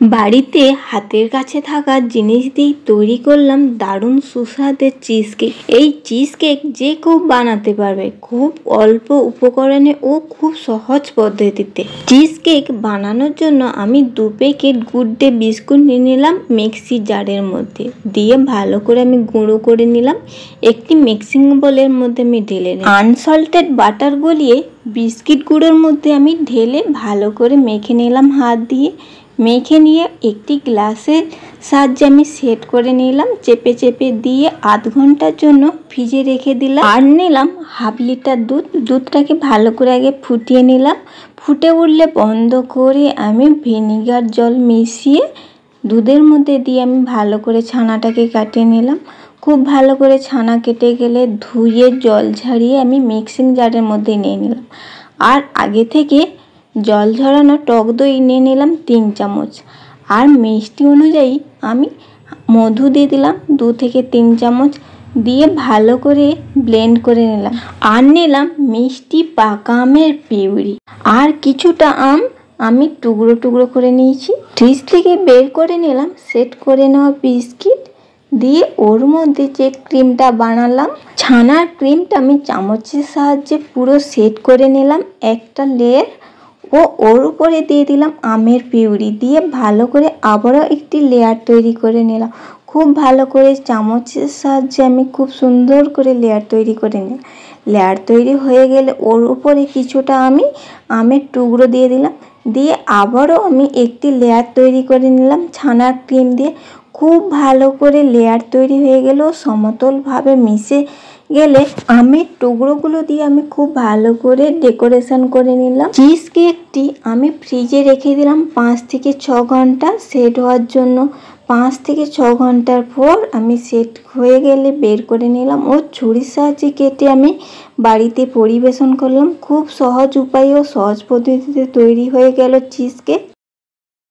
বাড়িতে হাতের কাছে থাকা জিনিস দিয়ে তৈরি করলাম দারুণ সুস্বাদের চিজ কেক। এই চিজ কেক যে কেউ বানাতে পারবে খুব অল্প উপকরণে ও খুব সহজ পদ্ধতিতে। চিজ কেক বানানোর জন্য আমি 2 প্যাকেট গুড ডে বিস্কুট নিয়ে নিলাম মিক্সি জারের মধ্যে, দিয়ে ভালো করে আমি গুঁড়ো করে নিলাম। একটি মিক্সিং বোলের মধ্যে আমি ঢেলে নিলাম আনসল্টেড বাটার গলিয়ে বিস্কিট গুঁড়োর মধ্যে আমি ঢেলে ভালো করে মেখে নিলাম হাত দিয়ে। মেখে নিয়ে একটি গ্লাসের সাহায্যে আমি সেট করে নিলাম, চেপে চেপে দিয়ে আধ ঘন্টার জন্য ফ্রিজে রেখে দিলাম। আর নিলাম হাফ লিটার দুধ। দুধটাকে ভালো করে আগে ফুটিয়ে নিলাম। ফুটে উঠলে বন্ধ করে আমি ভিনিগার জল মিশিয়ে দুধের মধ্যে দিয়ে আমি ভালো করে ছানাটাকে কাটিয়ে নিলাম। খুব ভালো করে ছানা কেটে গেলে ধুয়ে জল ঝারিয়ে আমি মিক্সিং জারের মধ্যে নিয়ে নিলাম। আর আগে থেকে জল ঝরানো টক দই নিয়ে নিলাম 3 চামচ। আর মিষ্টি অনুযায়ী আমি মধু দিয়ে দিলাম 2 থেকে 3 চামচ, দিয়ে ভালো করে ব্লেন্ড করে নিলাম। আর নিলাম মিষ্টি পাকা আমের পিউরি। আর কিছুটা আম আমি টুকরো টুকরো করে নিয়েছি। ফ্রিজ থেকে বের করে নিলাম সেট করে নেওয়া বিস্কিট, দিয়ে ওর মধ্যে যে ক্রিমটা বানালাম ছানার ক্রিমটা আমি চামচের সাহায্যে পুরো সেট করে নিলাম একটা লেয়ার, ও ওর উপরে দিয়ে দিলাম আমের পিউরি, দিয়ে ভালো করে আবারও একটি লেয়ার তৈরি করে নিলাম। খুব ভালো করে চামচের সাহায্যে আমি খুব সুন্দর করে লেয়ার তৈরি করে নিলাম। লেয়ার তৈরি হয়ে গেলে ওর উপরে কিছুটা আমি আমের টুকরো দিয়ে দিলাম, দিয়ে আবারও আমি একটি লেয়ার তৈরি করে নিলাম ছানার ক্রিম দিয়ে। খুব ভালো করে লেয়ার তৈরি হয়ে গেল, সমতলভাবে মিশে গেলে আমের টুকরোগুলো দিয়ে আমি খুব ভালো করে ডেকোরেশন করে নিলাম। চিজ কেকটি আমি ফ্রিজে রেখে দিলাম 5 থেকে 6 ঘন্টা সেট হওয়ার জন্য। 5 থেকে 6 ঘন্টার পর আমি সেট হয়ে গেলে বের করে নিলাম ও ছুরির সাহায্যে কেটে আমি বাড়িতে পরিবেশন করলাম। খুব সহজ উপায় ও সহজ পদ্ধতিতে তৈরি হয়ে গেল চিজ কেক।